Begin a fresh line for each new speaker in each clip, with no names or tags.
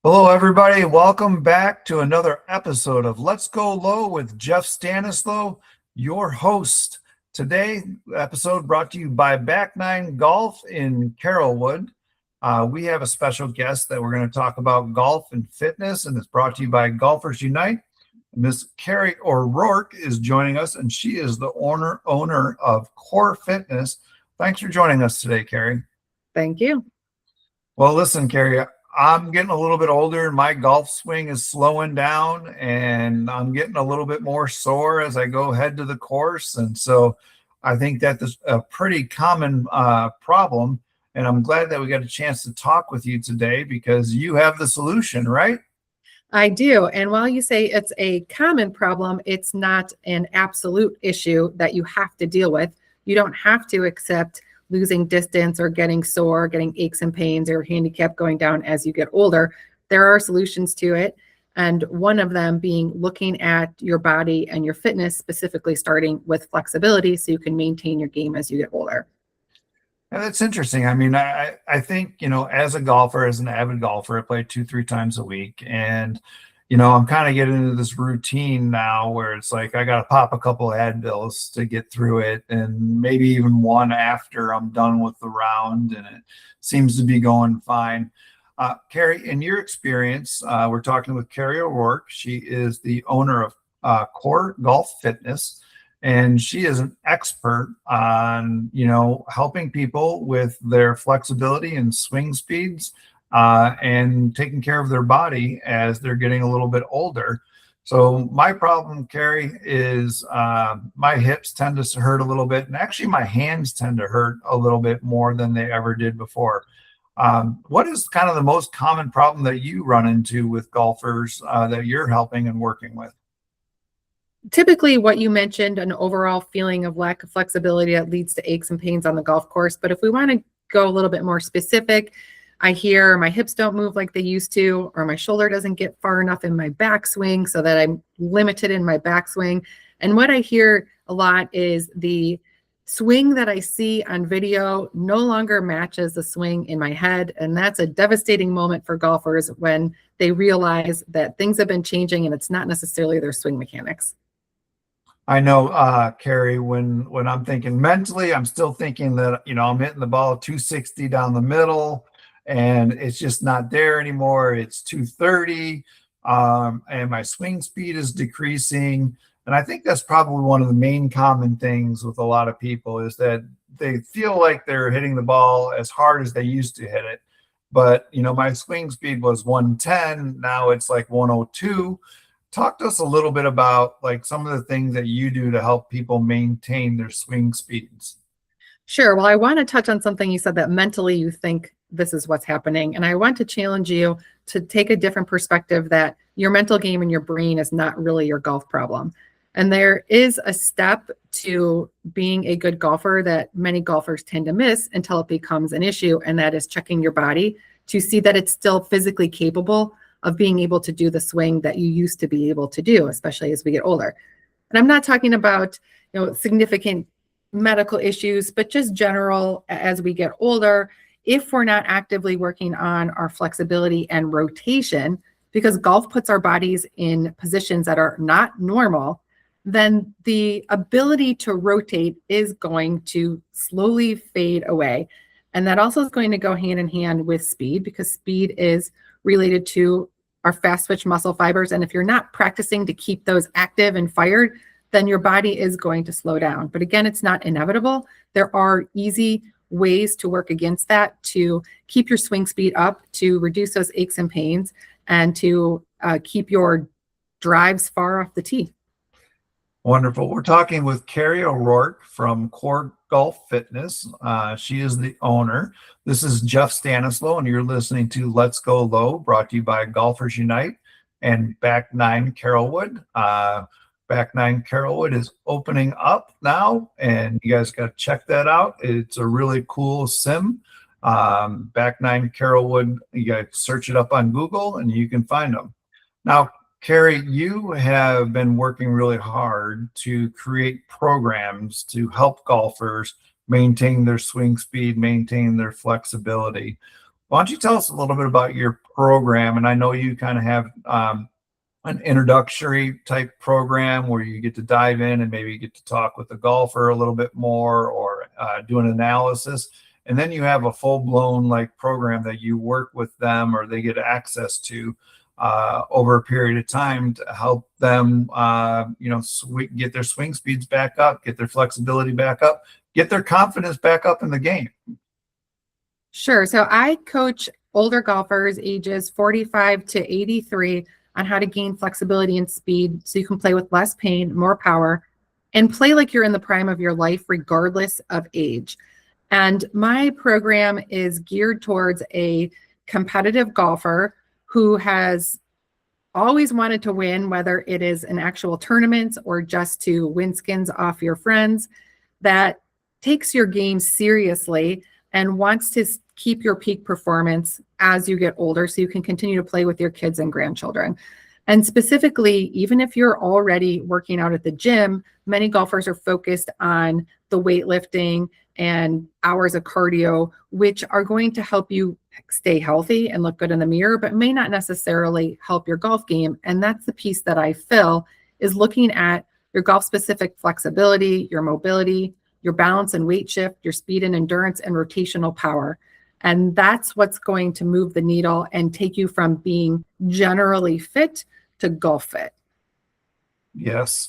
Hello, everybody. Welcome back to another episode of Let's Go Low with Jeff Stanislow, your host. Today, episode brought to you by Back Nine Golf in Carrollwood. We have a special guest that we're going to talk about golf and fitness, and it's brought to you by Golfers Unite. Miss Carrie O'Rourke is joining us, and she is the owner of COR Fitness. Thanks for joining us today, Carrie.
Thank you.
Well, listen, Carrie, I'm getting a little bit older and my golf swing is slowing down and I'm getting a little bit more sore as I go head to the course. And so I think that's a pretty common problem. And I'm glad that we got a chance to talk with you today because you have the solution, right?
I do. And while you say it's a common problem, it's not an absolute issue that you have to deal with. You don't have to accept losing distance or getting sore, getting aches and pains, or handicap going down as you get older. There are solutions to it. And one of them being looking at your body and your fitness, specifically starting with flexibility so you can maintain your game as you get older.
And that's interesting. I mean, I think, as a golfer, as an avid golfer, I play 2-3 times a week. And, I'm kind of getting into this routine now where it's like I got to pop a couple of Advils to get through it, and maybe even one after I'm done with the round, and it seems to be going fine. Carrie, in your experience, we're talking with Carrie O'Rourke. She is the owner of COR Golf Fitness, and she is an expert on, helping people with their flexibility and swing speeds. And taking care of their body as they're getting a little bit older. So my problem, Carrie, is my hips tend to hurt a little bit, and actually my hands tend to hurt a little bit more than they ever did before. What is kind of the most common problem that you run into with golfers that you're helping and working with?
Typically, what you mentioned, an overall feeling of lack of flexibility that leads to aches and pains on the golf course. But if we want to go a little bit more specific, I hear my hips don't move like they used to, or my shoulder doesn't get far enough in my backswing so that I'm limited in my backswing. And what I hear a lot is the swing that I see on video no longer matches the swing in my head. And that's a devastating moment for golfers when they realize that things have been changing and it's not necessarily their swing mechanics.
I know, Carrie, when I'm thinking mentally, I'm still thinking that, I'm hitting the ball 260 down the middle, and it's just not there anymore. It's 230, and my swing speed is decreasing. And I think that's probably one of the main common things with a lot of people is that they feel like they're hitting the ball as hard as they used to hit it. But, my swing speed was 110. Now it's like 102. Talk to us a little bit about like some of the things that you do to help people maintain their swing speeds.
Sure. Well, I want to touch on something you said, that mentally you think this is what's happening. And I want to challenge you to take a different perspective, that your mental game and your brain is not really your golf problem. And there is a step to being a good golfer that many golfers tend to miss until it becomes an issue. And that is checking your body to see that it's still physically capable of being able to do the swing that you used to be able to do, especially as we get older. And I'm not talking about, significant medical issues, but just general as we get older. If we're not actively working on our flexibility and rotation, because golf puts our bodies in positions that are not normal, then the ability to rotate is going to slowly fade away. And that also is going to go hand in hand with speed, because speed is related to our fast twitch muscle fibers. And if you're not practicing to keep those active and fired, then your body is going to slow down. But again, it's not inevitable. There are easy ways to work against that, to keep your swing speed up, to reduce those aches and pains, and to keep your drives far off the tee.
Wonderful. We're talking with Carrie O'Rourke from COR Golf Fitness. She is the owner. This is Jeff Stanislow, and you're listening to Let's Go Low, brought to you by Golfers Unite and Back Nine Carrollwood. Back Nine Carrollwood is opening up now, and you guys got to check that out. It's a really cool sim. Back Nine Carrollwood, you got to search it up on Google, and you can find them. Now, Carrie, you have been working really hard to create programs to help golfers maintain their swing speed, maintain their flexibility. Why don't you tell us a little bit about your program? And I know you kind of have an introductory type program where you get to dive in and maybe get to talk with the golfer a little bit more, or do an analysis. And then you have a full blown like program that you work with them, or they get access to over a period of time to help them, get their swing speeds back up, get their flexibility back up, get their confidence back up in the game.
Sure. So I coach older golfers ages 45 to 83 on how to gain flexibility and speed so you can play with less pain, more power, and play like you're in the prime of your life, regardless of age. And my program is geared towards a competitive golfer who has always wanted to win, whether it is an actual tournament or just to win skins off your friends, that takes your game seriously and wants to keep your peak performance as you get older so you can continue to play with your kids and grandchildren. And specifically, even if you're already working out at the gym, many golfers are focused on the weightlifting and hours of cardio, which are going to help you stay healthy and look good in the mirror, but may not necessarily help your golf game. And that's the piece that I fill, is looking at your golf specific flexibility, your mobility, your balance and weight shift, your speed and endurance, and rotational power. And that's what's going to move the needle and take you from being generally fit to golf fit.
Yes.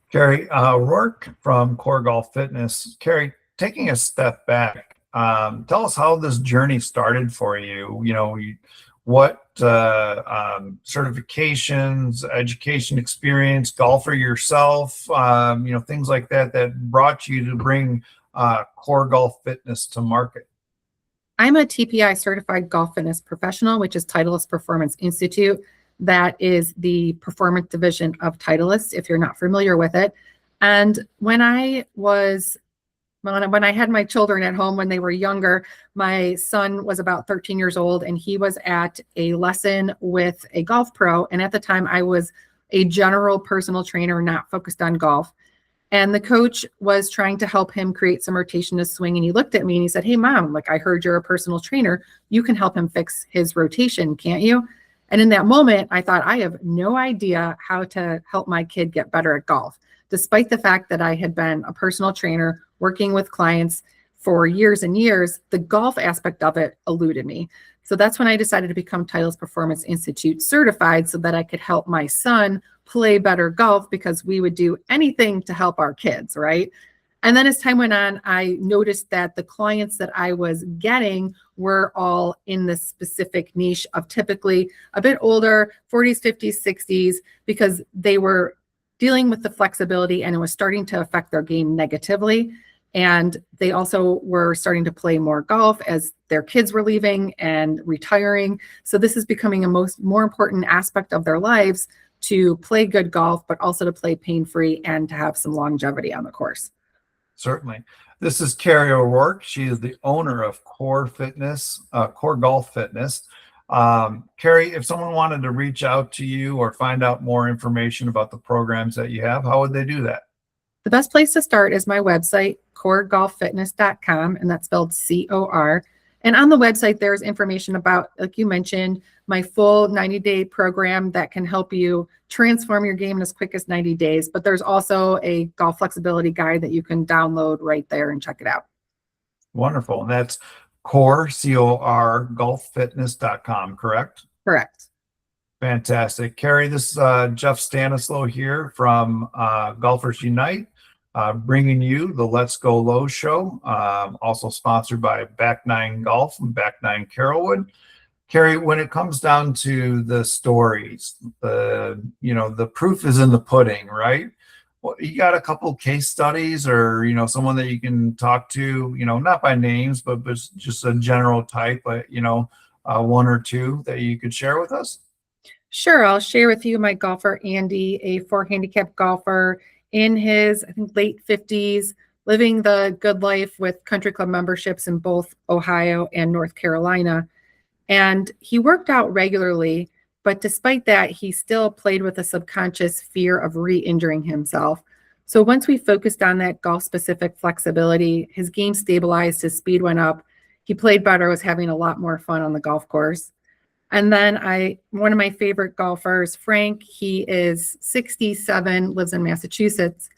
Carrie O'Rourke from COR Golf Fitness. Carrie, taking a step back, tell us how this journey started for you. What certifications, education experience, golfer yourself, things like that brought you to bring COR Golf Fitness to market.
I'm a TPI certified golf fitness professional, which is Titleist Performance Institute. That is the performance division of Titleist, if you're not familiar with it. And when I had my children at home when they were younger, my son was about 13 years old and he was at a lesson with a golf pro. And at the time I was a general personal trainer, not focused on golf. And the coach was trying to help him create some rotation to swing. And he looked at me and he said, "Hey mom, I heard you're a personal trainer. You can help him fix his rotation, can't you?" And in that moment, I thought, I have no idea how to help my kid get better at golf, despite the fact that I had been a personal trainer working with clients for years and years. The golf aspect of it eluded me. So that's when I decided to become Titleist Performance Institute certified so that I could help my son play better golf, because we would do anything to help our kids, right? And then as time went on, I noticed that the clients that I was getting were all in this specific niche of typically a bit older, 40s, 50s, 60s, because they were dealing with the flexibility and it was starting to affect their game negatively. And they also were starting to play more golf as their kids were leaving and retiring. So this is becoming a more important aspect of their lives, to play good golf, but also to play pain-free and to have some longevity on the course.
Certainly. This is Carrie O'Rourke. She is the owner of COR Fitness, COR Golf Fitness. Carrie, if someone wanted to reach out to you or find out more information about the programs that you have, how would they do that?
The best place to start is my website, corgolffitness.com, and that's spelled COR. And on the website, there's information about, like you mentioned, my full 90-day program that can help you transform your game in as quick as 90 days. But there's also a golf flexibility guide that you can download right there and check it out.
Wonderful. And that's COR, C-O-R, golffitness.com, correct?
Correct.
Fantastic. Carrie, this is Jeff Stanislow here from Golfers Unite, bringing you the Let's Go Low show, also sponsored by Back Nine Golf and Back Nine Carrollwood. Carrie, when it comes down to the stories, the proof is in the pudding, right? Well, you got a couple case studies, or someone that you can talk to, not by names, but just a general type, but one or two that you could share with us.
Sure, I'll share with you my golfer Andy, a 4-handicap golfer in his, I think, late 50s, living the good life with country club memberships in both Ohio and North Carolina. And he worked out regularly, but despite that, he still played with a subconscious fear of re-injuring himself. So once we focused on that golf-specific flexibility, his game stabilized, his speed went up, He played better, was having a lot more fun on the golf course. And then one of my favorite golfers, Frank, he is 67, lives in Massachusetts,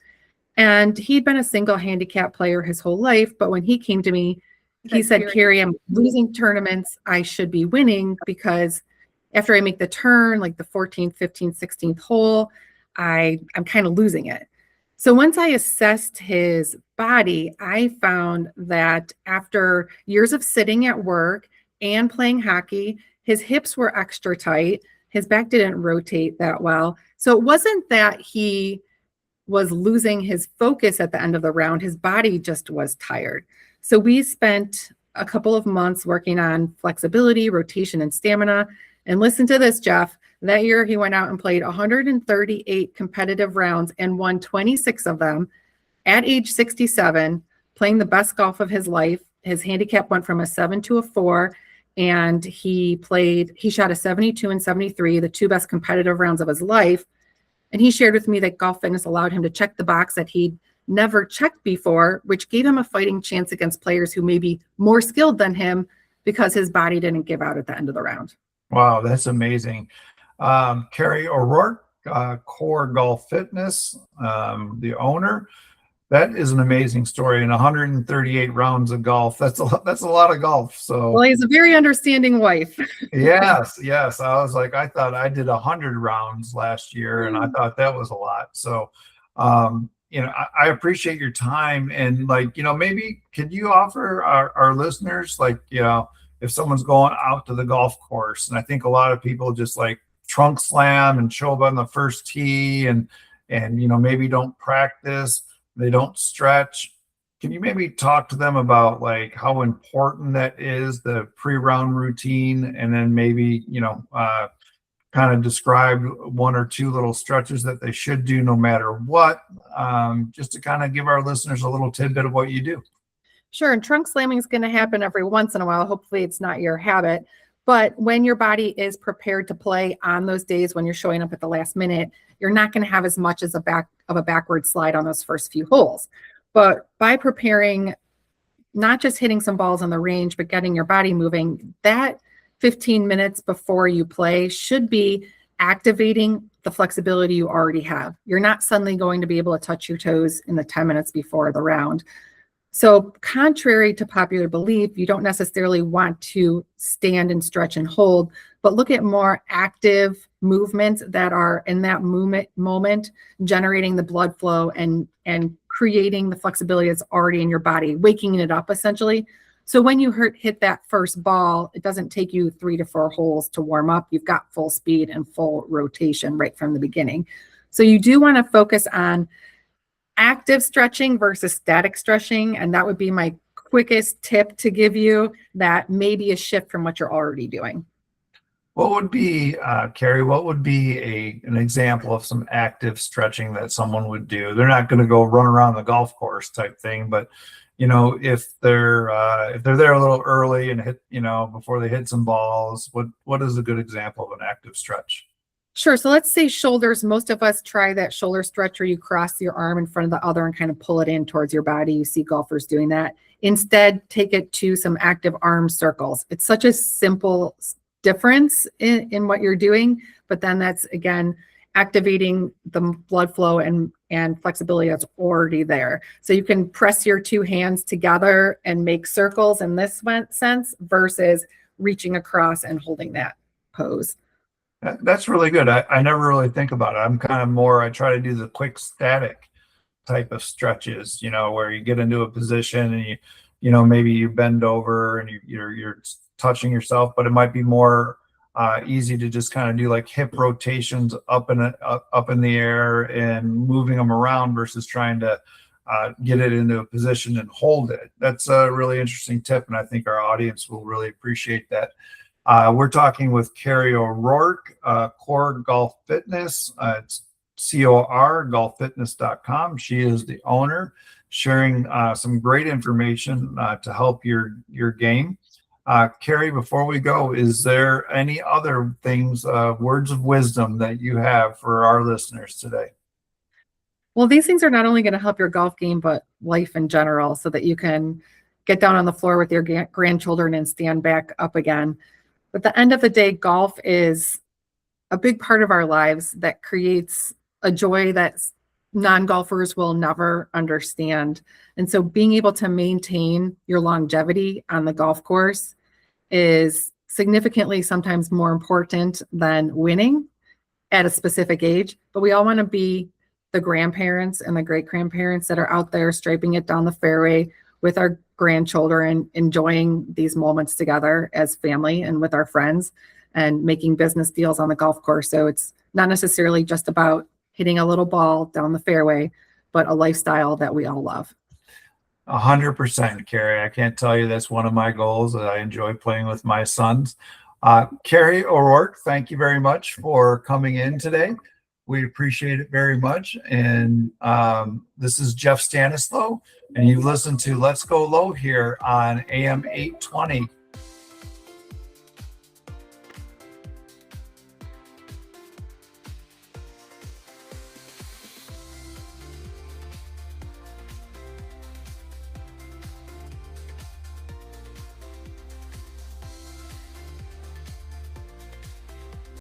and he'd been a single handicap player his whole life. But when he came to me, he said, Carrie, I'm losing tournaments. I should be winning because after I make the turn, like the 14th, 15th, 16th hole, I'm kind of losing it. So once I assessed his body, I found that after years of sitting at work and playing hockey, his hips were extra tight. His back didn't rotate that well. So it wasn't that he was losing his focus at the end of the round. His body just was tired. So we spent a couple of months working on flexibility, rotation, and stamina. And listen to this, Jeff. That year, he went out and played 138 competitive rounds and won 26 of them at age 67, playing the best golf of his life. His handicap went from a 7 to a 4, and he shot a 72 and 73, the two best competitive rounds of his life. And he shared with me that Golf Fitness allowed him to check the box that he'd never checked before, which gave him a fighting chance against players who may be more skilled than him because his body didn't give out at the end of the round.
Wow, that's amazing. Carrie O'Rourke, COR Golf Fitness, the owner. That is an amazing story. And 138 rounds of golf. That's a lot of golf. So
well, he's a very understanding wife.
yes. I was like, I thought I did 100 rounds last year, and I thought that was a lot. So, I appreciate your time, and maybe could you offer our listeners, if someone's going out to the golf course, and I think a lot of people just trunk slam and show up on the first tee and maybe don't practice, they don't stretch. Can you maybe talk to them about how important that is, the pre-round routine, and then maybe kind of describe one or two little stretches that they should do no matter what, just to kind of give our listeners a little tidbit of what you do?
Sure. And trunk slamming is going to happen every once in a while. Hopefully it's not your habit. But when your body is prepared to play on those days when you're showing up at the last minute, you're not going to have as much as a backward slide on those first few holes. But by preparing, not just hitting some balls on the range, but getting your body moving, that 15 minutes before you play should be activating the flexibility you already have. You're not suddenly going to be able to touch your toes in the 10 minutes before the round. So contrary to popular belief, you don't necessarily want to stand and stretch and hold, but look at more active movements that are in that moment generating the blood flow and creating the flexibility that's already in your body, waking it up essentially. So when you hit that first ball, it doesn't take you 3 to 4 holes to warm up. You've got full speed and full rotation right from the beginning. So you do want to focus on active stretching versus static stretching. And that would be my quickest tip to give you, that may be a shift from what you're already doing.
What would be, Carrie, what would be an example of some active stretching that someone would do? They're not going to go run around the golf course type thing, but if they're there a little early and hit, before they hit some balls, what is a good example of an active stretch?
Sure. So let's say shoulders. Most of us try that shoulder stretch where you cross your arm in front of the other and kind of pull it in towards your body. You see golfers doing that. Instead, take it to some active arm circles. It's such a simple difference in what you're doing, but then that's, again, activating the blood flow and flexibility that's already there. So you can press your two hands together and make circles in this sense versus reaching across and holding that pose.
That's really good. I never really think about it. I'm kind of more, I try to do the quick static type of stretches, where you get into a position and maybe you bend over and you're touching yourself, but it might be more easy to just kind of do hip rotations up in the air and moving them around versus trying to get it into a position and hold it. That's a really interesting tip, and I think our audience will really appreciate that. We're talking with Carrie O'Rourke, COR Golf Fitness. It's COR golffitness.com. She is the owner, sharing some great information to help your game. Carrie, before we go, is there any other things, words of wisdom that you have for our listeners today?
Well, these things are not only going to help your golf game, but life in general, so that you can get down on the floor with your grandchildren and stand back up again. But at the end of the day, golf is a big part of our lives that creates a joy that non-golfers will never understand. And so being able to maintain your longevity on the golf course is significantly sometimes more important than winning at a specific age. But we all want to be the grandparents and the great grandparents that are out there striping it down the fairway with our grandchildren, enjoying these moments together as family and with our friends and making business deals on the golf course. So it's not necessarily just about hitting a little ball down the fairway, but a lifestyle that we all love.
100%, Carrie. I can't tell you that's one of my goals that I enjoy playing with my sons. Carrie O'Rourke, thank you very much for coming in today. We appreciate it very much. And this is Jeff Stanislow, and you've listened to Let's Go Low here on AM 820